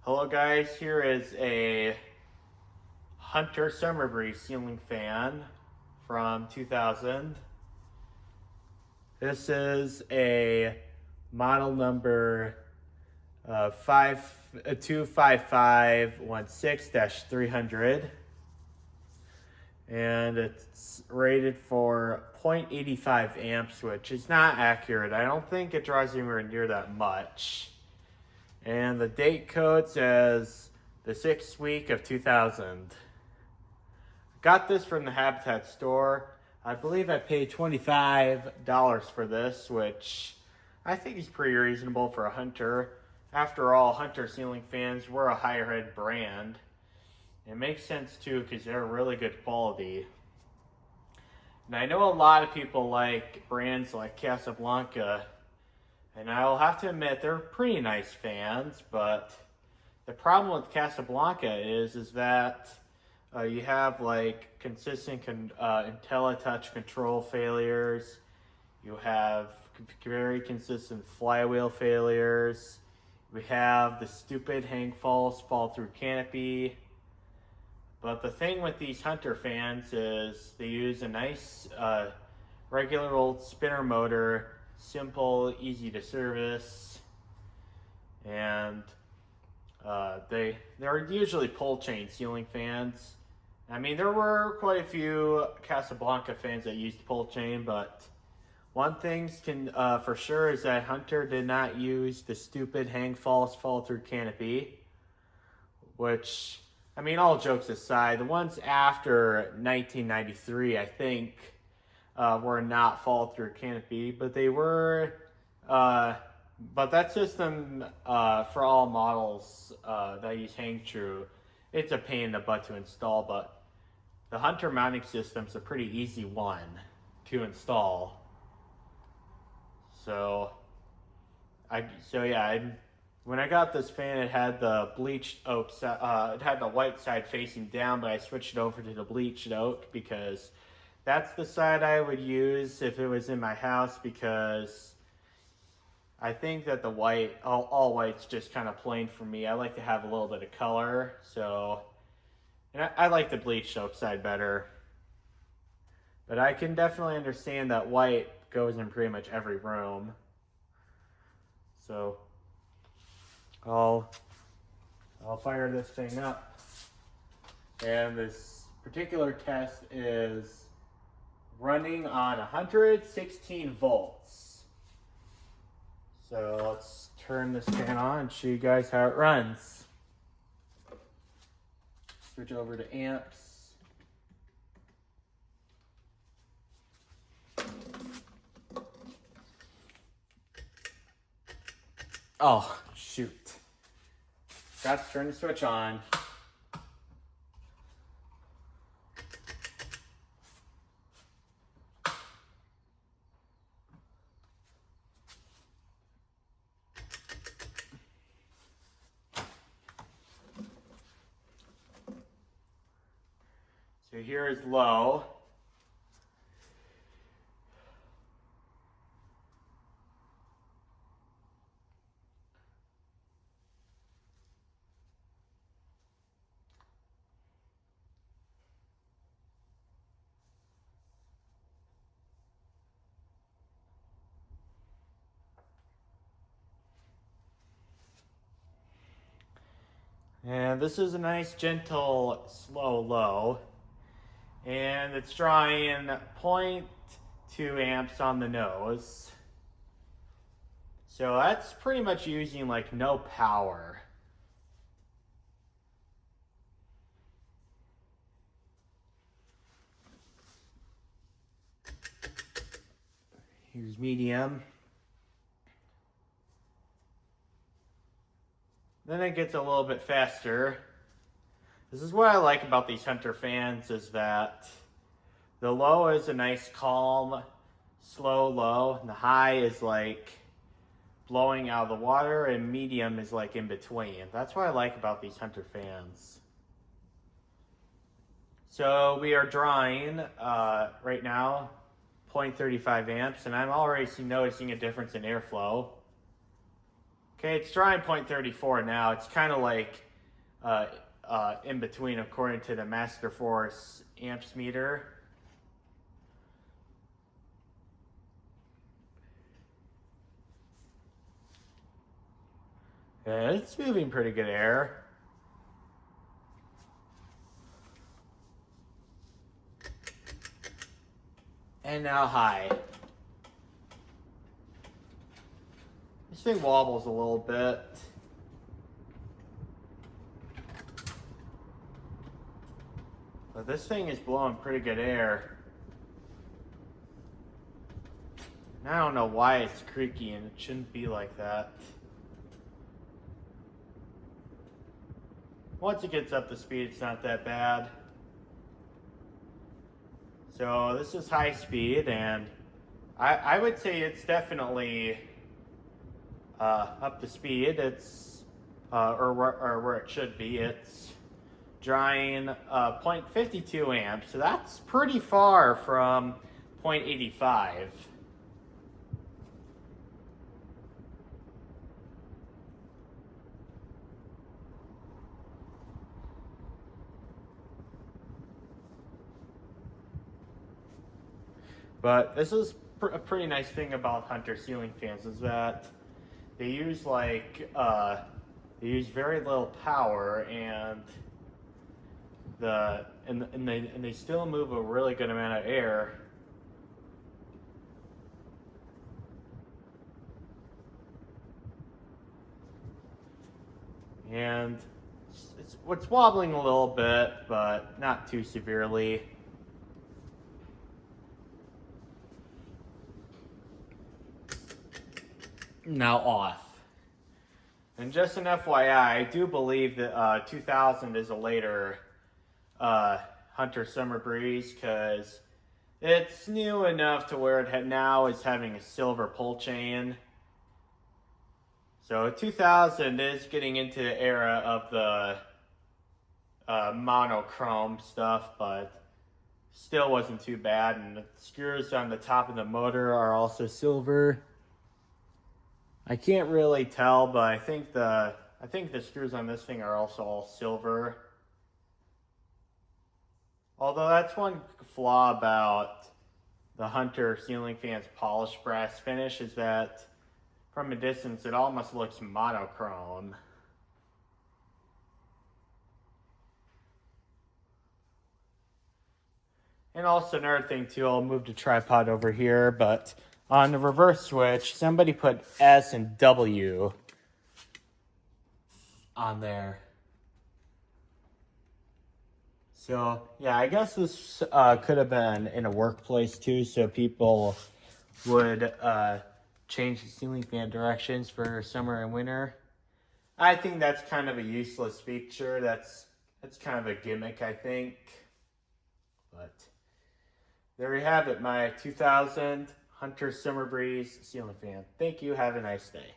Hello guys, here is a Hunter Summer Breeze ceiling fan from 2000. This is a model number 25516-300, and it's rated for 0.85 amps, which is not accurate. I don't think it draws anywhere near that much. And the date code says the 6th week of 2000. Got this from the Habitat store. I believe I paid $25 for this, which I think is pretty reasonable for a Hunter. After all, Hunter ceiling fans were a higher end brand. It makes sense too because they're really good quality. And I know a lot of people like brands like Casablanca, and I'll have to admit they're pretty nice fans, but the problem with Casablanca is that you have like consistent IntelliTouch control failures. You have very consistent flywheel failures. We have the stupid hang falls fall through canopy. But the thing with these Hunter fans is they use a nice regular old spinner motor, simple, easy to service, and they're usually pull chain ceiling fans. I mean, there were quite a few Casablanca fans that used pull chain, but one thing can for sure is that Hunter did not use the stupid hang falls fall through canopy, which, I mean, all jokes aside, the ones after 1993, I think, were not fall through canopy, but they were, but that system for all models that use hang true, it's a pain in the butt to install, but the Hunter mounting system's a pretty easy one to install. When I got this fan, it had the bleached oak, it had the white side facing down, but I switched it over to the bleached oak because that's the side I would use if it was in my house, because I think that the white, all white's just kind of plain for me. I like to have a little bit of color, and I like the bleached oak side better. But I can definitely understand that white goes in pretty much every room. So I'll fire this thing up. And this particular test is running on 116 volts. So let's turn this fan on and show you guys how it runs. Switch over to amps. Oh, shoot. Got to turn the switch on. So here is low. And this is a nice, gentle, slow low. And it's drawing 0.2 amps on the nose. So that's pretty much using like no power. Here's medium. Then it gets a little bit faster. This is what I like about these Hunter fans, is that the low is a nice calm, slow low, and the high is like blowing out of the water, and medium is like in between. That's what I like about these Hunter fans. So we are drawing right now 0.35 amps, and I'm already noticing a difference in airflow. Okay, it's drawing 0.34 now. It's kind of like in between according to the Master Force amps meter. Yeah, it's moving pretty good air. And now high. This thing wobbles a little bit. But this thing is blowing pretty good air. And I don't know why it's creaky, and it shouldn't be like that. Once it gets up to speed, it's not that bad. So this is high speed, and I would say it's definitely up to speed. It's or where it should be. It's drawing 0.52 amps, so that's pretty far from 0.85. But this is a pretty nice thing about Hunter ceiling fans is that they use they use very little power, and they still move a really good amount of air. And it's wobbling a little bit, but not too severely. Now off. And just an FYI, I do believe that 2000 is a later Hunter Summer Breeze, because it's new enough to where it now is having a silver pull chain. So 2000 is getting into the era of the monochrome stuff, but still wasn't too bad. And the screws on the top of the motor are also silver. I can't really tell, but I think the screws on this thing are also all silver. Although that's one flaw about the Hunter ceiling fan's polished brass finish, is that from a distance it almost looks monochrome. And also another thing too, I'll move the tripod over here, but on the reverse switch, somebody put S and W on there. So, yeah, I guess this could have been in a workplace too, so people would change the ceiling fan directions for summer and winter. I think that's kind of a useless feature. That's kind of a gimmick, I think. But there you have it, my 2000 Hunter Summer Breeze ceiling fan. Thank you. Have a nice day.